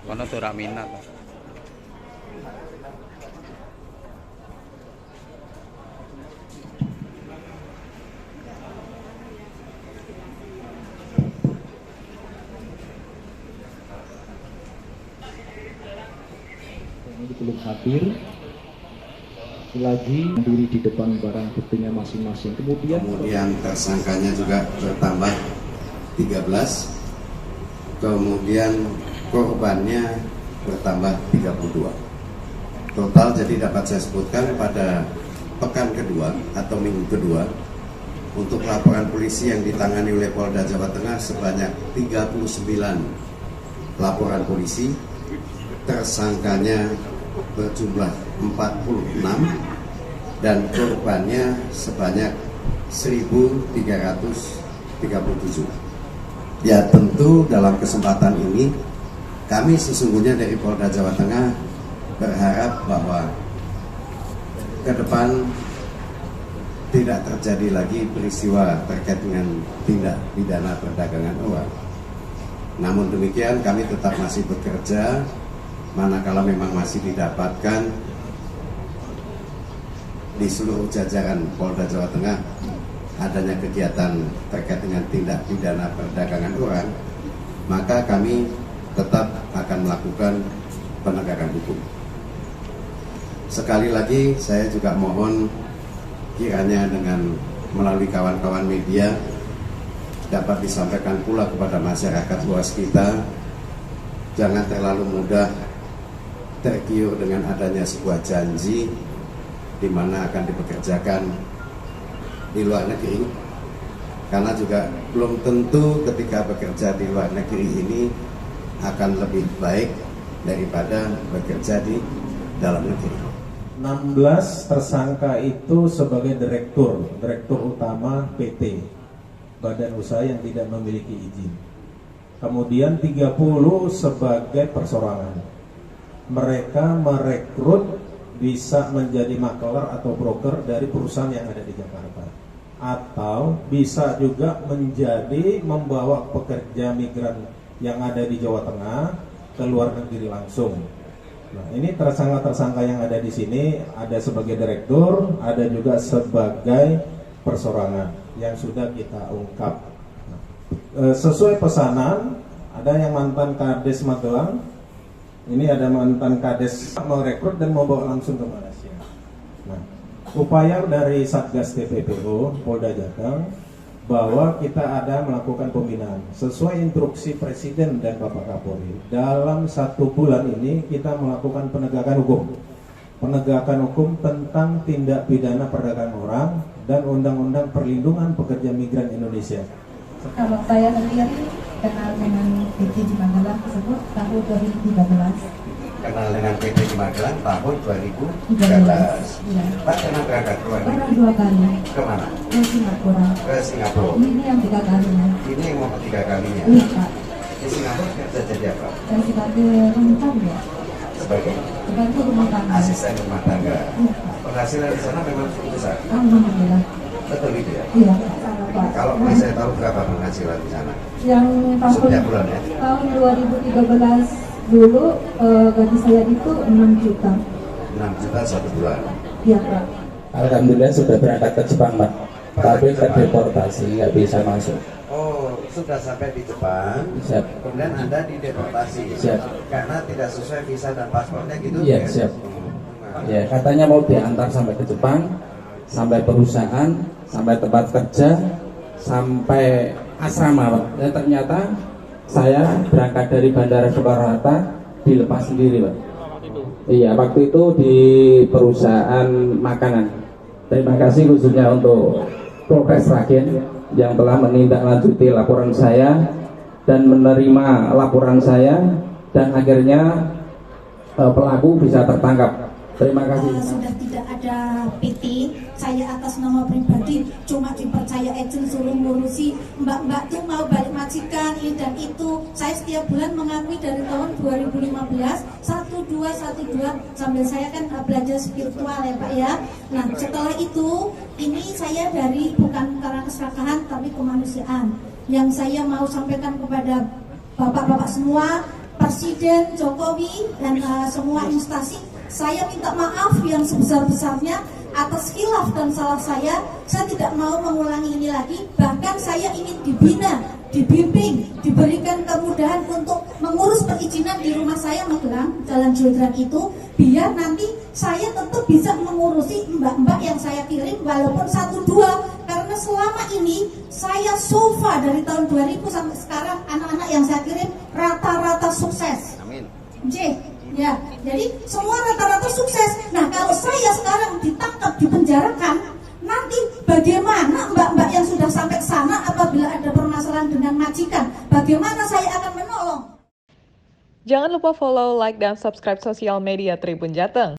Kono tuh rak minat. Ini belum hadir lagi berdiri di depan barang buktinya masing-masing. Kemudian tersangkanya juga bertambah 13, kemudian korbannya bertambah 32. Total jadi dapat saya sebutkan pada pekan kedua atau minggu kedua untuk laporan polisi yang ditangani oleh Polda Jawa Tengah sebanyak 39 laporan polisi, tersangkanya berjumlah 46 dan korbannya sebanyak 1.337. Ya tentu dalam kesempatan ini kami sesungguhnya dari Polda Jawa Tengah berharap bahwa ke depan tidak terjadi lagi peristiwa terkait dengan tindak pidana perdagangan orang. Namun demikian kami tetap masih bekerja manakala memang masih didapatkan di seluruh jajaran Polda Jawa Tengah adanya kegiatan terkait dengan tindak pidana perdagangan orang, maka kami tetap akan melakukan penegakan hukum. Sekali lagi saya juga mohon kiranya dengan melalui kawan-kawan media dapat disampaikan pula kepada masyarakat luas kita, jangan terlalu mudah tergiur dengan adanya sebuah janji di mana akan dipekerjakan di luar negeri, karena juga belum tentu ketika bekerja di luar negeri ini akan lebih baik daripada bekerja di dalam negeri. 16 tersangka itu sebagai direktur utama PT, badan usaha yang tidak memiliki izin. Kemudian 30 sebagai persorangan. Mereka merekrut bisa menjadi maklar atau broker dari perusahaan yang ada di Jakarta, atau bisa juga menjadi membawa pekerja migran yang ada di Jawa Tengah ke luar negeri langsung. Nah, ini tersangka-tersangka yang ada di sini ada sebagai direktur, ada juga sebagai persorangan yang sudah kita ungkap. Nah, sesuai pesanan, ada yang mantan Kades Magelang, ini ada mantan Kades merekrut dan membawa langsung ke Malaysia. Nah, upaya dari Satgas TPPO Polda Jateng bahwa kita ada melakukan pembinaan sesuai instruksi Presiden dan Bapak Kapolri. Dalam 1 bulan ini kita melakukan penegakan hukum tentang tindak pidana perdagangan orang dan Undang-Undang Perlindungan Pekerja Migran Indonesia. Kalau saya sendiri kenal dengan PT di Magelang tersebut tahun 2013. Kenal dengan PT di Magelang tahun 2013. Ya. Pak pernah berangkat ke luar negeri? Pernah 2 kali. Kemana? Ke Singapura. Ke Singapura. Ini yang 3 kalinya. Ini yang mau ketiga kalinya. Iya Pak. Di Singapura kerja jadi apa? Saya sebagai rumah tangga. Sebagai Rumah tangga. asisten rumah tangga. Iya Pak. Penghasilan di sana memang cukup besar. Alhamdulillah. Betul itu ya? Iya Pak. Kalau boleh saya tahu berapa penghasilan di sana? Yang Setiap bulan ya? tahun 2013 dulu gaji saya itu 6 juta. 6 juta 1 bulan. Iya Pak. Alhamdulillah sudah berangkat ke Jepang Pak, tapi terdeportasi nggak bisa masuk. Oh, sudah sampai di Jepang. Siap. Kemudian Anda dideportasi. Siap. Karena tidak sesuai visa dan paspornya gitu. Iya, ya? siap. Ya, katanya mau diantar sampai ke Jepang, sampai perusahaan, sampai tempat kerja, sampai asrama Pak. Dan ternyata saya berangkat dari Bandara Soekarno-Hatta dilepas sendiri Pak. Iya, waktu itu di perusahaan makanan. Terima kasih khususnya untuk Polres Sragen yang telah menindaklanjuti laporan saya dan menerima laporan saya dan akhirnya pelaku bisa tertangkap. Terima kasih. Sudah tidak ada PT, saya atas nama pribadi cuma dipercaya agent suruh ngurusi mbak-mbak tuh mau balik majikan ini dan itu. Saya setiap bulan mengakui dari tahun 2015 1212 sambil saya kan belajar spiritual ya Pak ya. Nah setelah itu ini saya dari bukan karena keserakahan tapi kemanusiaan. yang saya mau sampaikan kepada bapak-bapak semua, Presiden Jokowi dan semua instansi, saya minta maaf yang sebesar-besarnya atas khilaf dan salah saya. Saya tidak mau mengulangi ini lagi. Bahkan saya ingin dibina, dibimbing, diberikan kemudahan untuk mengurus perizinan di rumah saya Magelang, Jalan Jultran itu, biar nanti saya tetap bisa mengurusi mbak-mbak yang saya kirim walaupun 1-2. Karena selama ini saya so far dari tahun 2000 sampai sekarang anak-anak yang saya kirim rata-rata sukses. Amin. Ya, jadi semua rata-rata sukses. Nah, kalau saya sekarang ditangkap, dipenjarakan, nanti bagaimana mbak-mbak yang sudah sampai sana apabila ada permasalahan dengan majikan? Bagaimana saya akan menolong? Jangan lupa follow, like, dan subscribe sosial media Tribun Jateng.